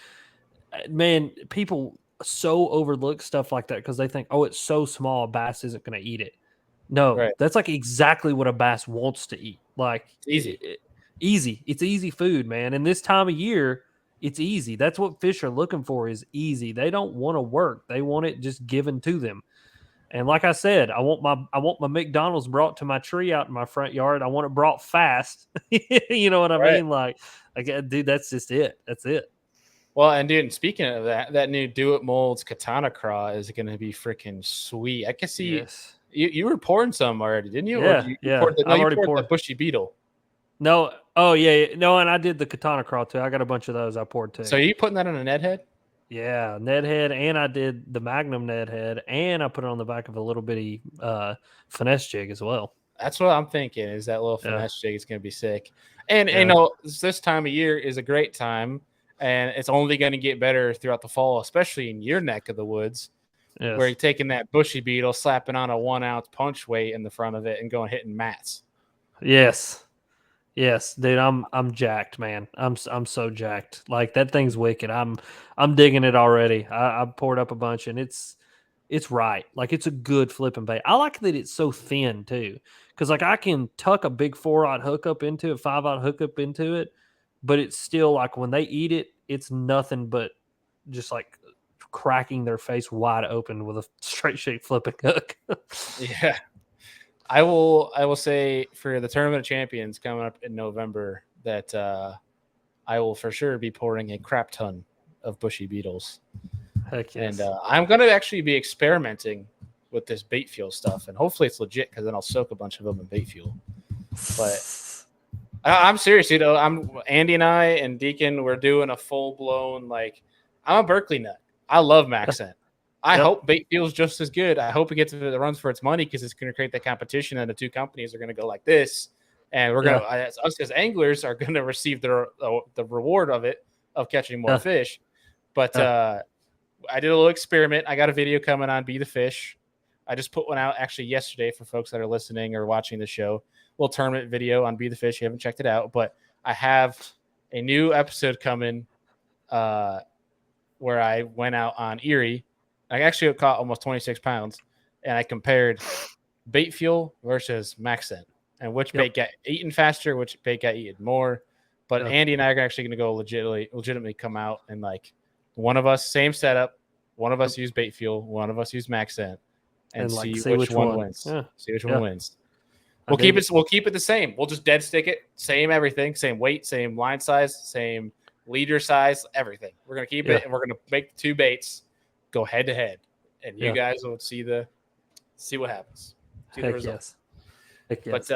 man, people so overlook stuff like that because they think, oh, it's so small, a bass isn't going to eat it. No, Right. that's like exactly what a bass wants to eat. Like It's easy. easy. It's easy food, man. And this time of year, it's easy. That's what fish are looking for is easy. They don't want to work. They want it just given to them. And like I said, I want my McDonald's brought to my tree out in my front yard. I want it brought fast. You know what I Right. mean? Like, dude, that's just it. That's it. Well, and dude, speaking of that, that new Do It Molds Katana Craw is going to be freaking sweet. I can see Yes. you were pouring some already, didn't you? Or Yeah. you Yeah. poured the, no, I've you already poured the poured. bushy beetle. No. Oh yeah. No, and I did the katana crawl too. I got a bunch of those I poured too. So are you putting that on a Ned head? Yeah, Ned head, and I did the Magnum Ned head, and I put it on the back of a little bitty finesse jig as well. That's what I'm thinking. Is that little Yeah. finesse jig is going to be sick, and Yeah. you know this time of year is a great time, and it's only going to get better throughout the fall, especially in your neck of the woods, where you're Yes. taking that bushy beetle, slapping on a 1 ounce punch weight in the front of it, and going hitting mats. Yes. Yes, dude, I'm jacked, man. I'm so jacked. Like that thing's wicked. I'm digging it already. I poured up a bunch, and it's right. Like it's a good flipping bait. I like that it's so thin too, because like I can tuck a big 4-aught hook up into it, 5-aught hook up into it, but it's still like when they eat it, it's nothing but just like cracking their face wide open with a straight shape flipping hook. Yeah. I will say for the Tournament of Champions coming up in November that I will for sure be pouring a crap ton of bushy beetles. Heck And yes. I'm going to actually be experimenting with this bait fuel stuff. And hopefully it's legit because then I'll soak a bunch of them in bait fuel. But I'm serious, dude. I'm Andy and I and Deacon, we're doing a full-blown, like, I'm a Berkeley nut. I love Maxent. I Yep. hope bait feels just as good. I hope it gets the runs for its money because it's going to create that competition, and the two companies are going to go like this, and we're going to us as anglers are going to receive the reward of it of catching more fish. But I did a little experiment. I got a video coming on Be the Fish. I just put one out actually yesterday for folks that are listening or watching the show. A little tournament video on Be the Fish. You haven't checked it out, but I have a new episode coming where I went out on Erie. I actually caught almost 26 pounds. and I compared bait fuel versus max scent, and which bait got eaten faster, which bait got eaten more. But Andy and I are actually going to go legitimately come out and like one of us, same setup, one of us use bait fuel, one of us use max scent, and see which one wins. Yeah. See which one wins. We'll keep it the same. We'll just dead stick it, same everything, same weight, same line size, same leader size, everything. We're gonna keep it, and we're gonna make the two baits go head to head, and you guys will see what happens. See the results. Heck yes.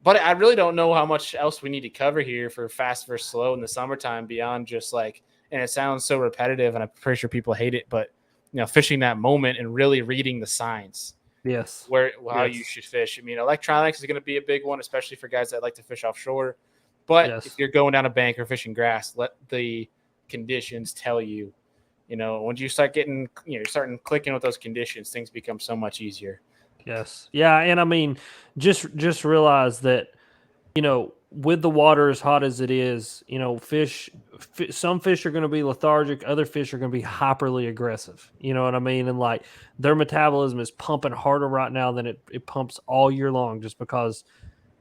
But I really don't know how much else we need to cover here for fast versus slow in the summertime beyond just like, and it sounds so repetitive, and I'm pretty sure people hate it, but fishing that moment and really reading the signs. Yes. How you should fish. I mean, electronics is going to be a big one, especially for guys that like to fish offshore. But if you're going down a bank or fishing grass, let the conditions tell you. Once you start getting, you're starting clicking with those conditions, things become so much easier. Yes. Yeah, and I mean, just realize that, with the water as hot as it is, some fish are going to be lethargic, other fish are going to be hyperly aggressive. You know what I mean? And like their metabolism is pumping harder right now than it pumps all year long, just because,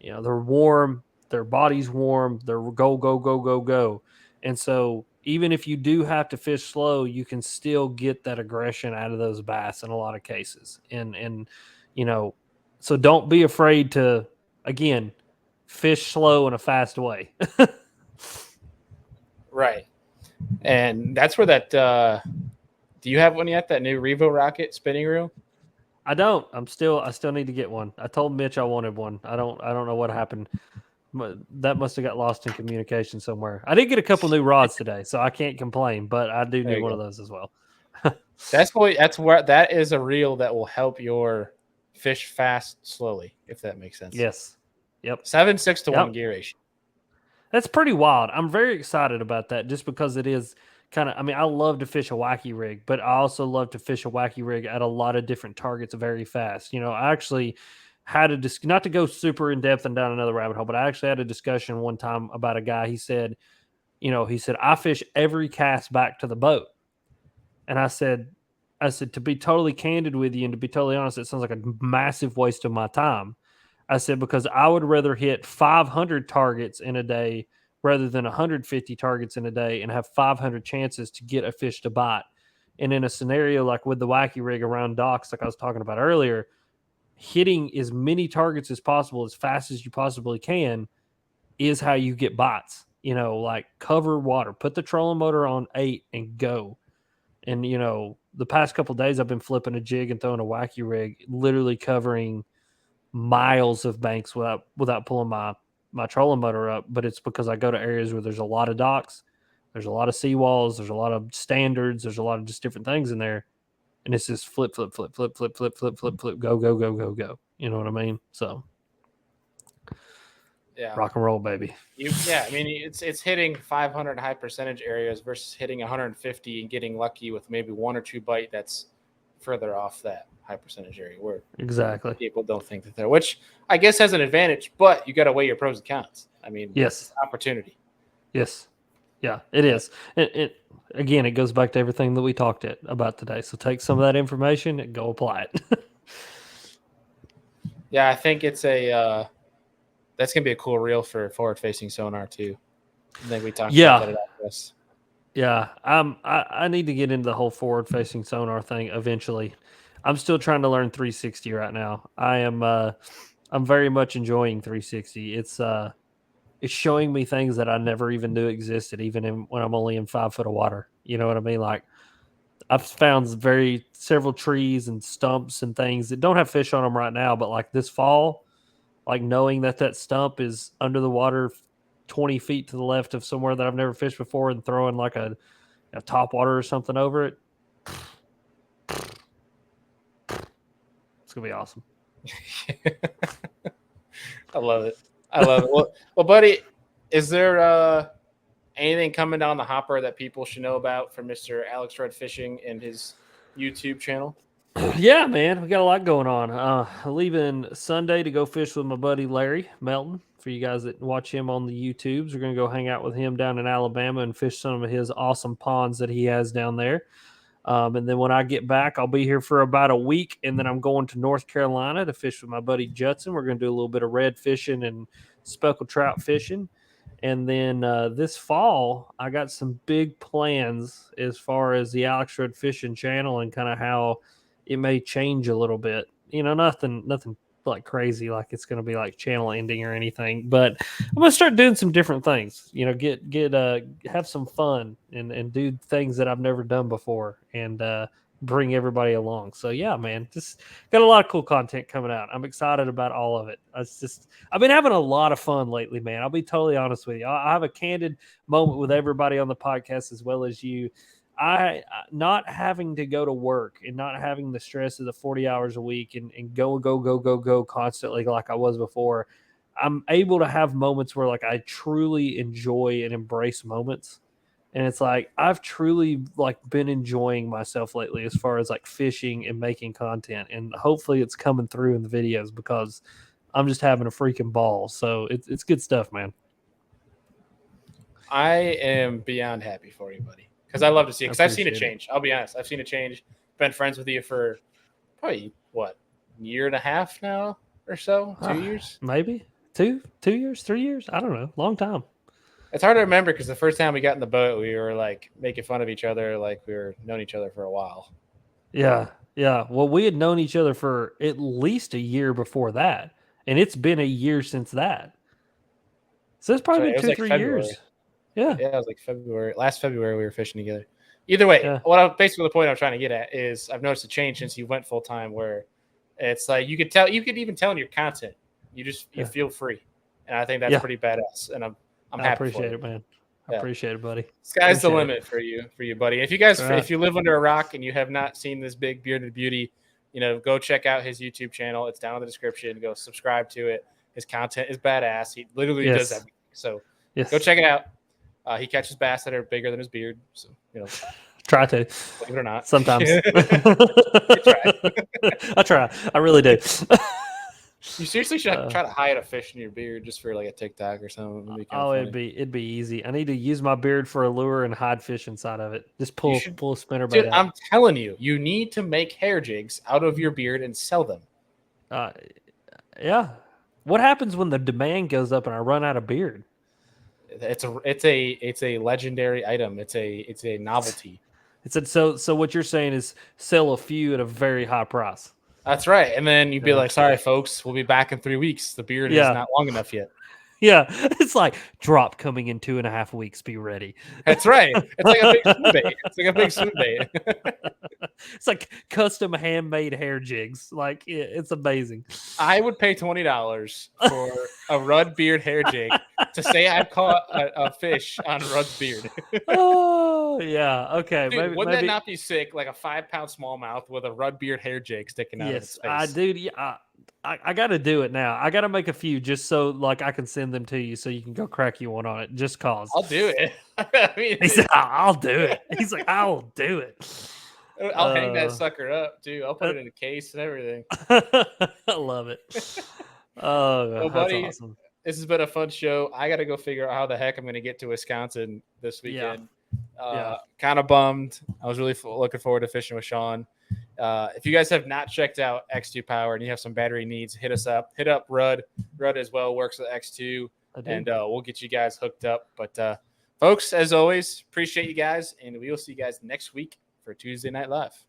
they're warm, their body's warm, they're go, go, go, go, go. And so even if you do have to fish slow, you can still get that aggression out of those bass in a lot of cases. And so don't be afraid to, again, fish slow in a fast way. Right. And that's where that do you have one yet, that new Revo Rocket spinning reel? I don't. I still need to get one. I told Mitch I wanted one. I don't know what happened. That must have got lost in communication somewhere. I did get a couple new rods today, so I can't complain, but I do need one of those as well. That is a reel that will help your fish fast slowly, if that makes sense. Yes. Yep. 7:6 to 1 gear ratio. That's pretty wild. I'm very excited about that, just because it is kind of, I mean, I love to fish a wacky rig, but I also love to fish a wacky rig at a lot of different targets very fast. I actually had not to go super in depth and down another rabbit hole, but I actually had a discussion one time about a guy. He said, I fish every cast back to the boat. And I said, to be totally candid with you and to be totally honest, it sounds like a massive waste of my time. I said, because I would rather hit 500 targets in a day rather than 150 targets in a day and have 500 chances to get a fish to bite. And in a scenario like with the wacky rig around docks, like I was talking about earlier, hitting as many targets as possible, as fast as you possibly can, is how you get bites. Like cover water, put the trolling motor on 8 and go. And, the past couple of days I've been flipping a jig and throwing a wacky rig, literally covering miles of banks without pulling my trolling motor up. But it's because I go to areas where there's a lot of docks, there's a lot of seawalls, there's a lot of standards, there's a lot of just different things in there. And it's just flip, flip, flip, flip, flip, flip, flip, flip, flip, go, go, go, go, go. You know what I mean? So yeah, rock and roll, baby. I mean, it's hitting 500 high percentage areas versus hitting 150 and getting lucky with maybe one or two bite that's further off that high percentage area where exactly people don't think that they're, which I guess has an advantage, but you got to weigh your pros and cons. I mean, yes, opportunity. Yes, yeah, it is. It again, it goes back to everything that we talked about today. So take some of that information and go apply it. Yeah, I think it's that's gonna be a cool reel for forward facing sonar too. I think we talked about that at this. Yeah, I need to get into the whole forward facing sonar thing eventually. I'm still trying to learn 360 right now. I'm very much enjoying 360. It's showing me things that I never even knew existed, even when I'm only in 5 foot of water. You know what I mean? Like I've found several trees and stumps and things that don't have fish on them right now, but like this fall, like knowing that stump is under the water 20 feet to the left of somewhere that I've never fished before and throwing like a top water or something over it. It's going to be awesome. I love it. Well, buddy, is there anything coming down the hopper that people should know about from Mr. Alex Rudd Fishing and his YouTube channel? Yeah, man, we got a lot going on. Leaving Sunday to go fish with my buddy Larry Melton. For you guys that watch him on the YouTubes, we're going to go hang out with him down in Alabama and fish some of his awesome ponds that he has down there. And then when I get back, I'll be here for about a week, and then I'm going to North Carolina to fish with my buddy Judson. We're going to do a little bit of red fishing and speckled trout fishing. And then this fall, I got some big plans as far as the Alex Rudd Fishing channel and kind of how it may change a little bit. Nothing like crazy, like it's going to be like channel ending or anything. But I'm going to start doing some different things. Have some fun and do things that I've never done before, and bring everybody along. So yeah, man, just got a lot of cool content coming out. I'm excited about all of it. I've been having a lot of fun lately, man. I'll be totally honest with you. I have a candid moment with everybody on the podcast as well as you. I not having to go to work and not having the stress of the 40 hours a week and go constantly like I was before. I'm able to have moments where like I truly enjoy and embrace moments. And it's like I've truly like been enjoying myself lately as far as like fishing and making content, and hopefully it's coming through in the videos because I'm just having a freaking ball. So it's good stuff, man. I am beyond happy for you, buddy, because I love to see it. Because I've seen a change. I'll be honest, I've seen a change. Been friends with you for probably year and a half now or so, 2 years, maybe 2 years, 3 years. I don't know, long time. It's hard to remember because the first time we got in the boat, we were like making fun of each other, like we were known each other for a while. Yeah. Well, we had known each other for at least a year before that, and it's been a year since that. So it's probably been 2-3 years. Yeah, it was like February. Last February, we were fishing together. Either way, basically the point I'm trying to get at is I've noticed a change since you went full time, where it's like you could even tell in your content, you feel free, and I think that's pretty badass, and I'm happy. I appreciate it, man. I appreciate it, buddy. Sky's the limit for you, buddy. If you live under a rock and you have not seen this big bearded beauty, go check out his YouTube channel. It's down in the description. Go subscribe to it. His content is badass. He literally does everything. So go check it out. He catches bass that are bigger than his beard. So try to. Believe it or not. Sometimes. I try. I really do. You seriously should try to hide a fish in your beard just for like a TikTok or something. It'd be easy. I need to use my beard for a lure and hide fish inside of it. Just pull a spinnerbait Dude, out. I'm telling you, you need to make hair jigs out of your beard and sell them. Yeah. What happens when the demand goes up and I run out of beard? It's a legendary item. It's a novelty. So what you're saying is sell a few at a very high price. That's right. And then you'd be like, sorry, folks, we'll be back in 3 weeks. The beard is not long enough yet. Yeah. It's like drop coming in 2.5 weeks. Be ready. That's right. It's like a big swim bait. It's like custom handmade hair jigs. Like it's amazing. I would pay $20 for a Rudd beard hair jig to say I've caught a fish on Rudd's beard. Oh yeah. Okay. Dude, wouldn't that not be sick? Like a 5-pound smallmouth with a Rudd beard hair jig sticking out of its face. I got to do it now. I got to make a few just so like I can send them to you so you can go crack you one on it. Just cause I'll do it. He said, I'll do it. He's like, I'll do it. I'll hang that sucker up too. I'll put it in a case and everything. I love it. Well, buddy, that's awesome. This has been a fun show. I got to go figure out how the heck I'm going to get to Wisconsin this weekend. Kind of bummed. I was really looking forward to fishing with Sean. If you guys have not checked out X2 Power and you have some battery needs, hit us up. Hit up Rudd. Rudd as well works with X2, and we'll get you guys hooked up. But folks, as always, appreciate you guys, and we will see you guys next week for Tuesday Night Live.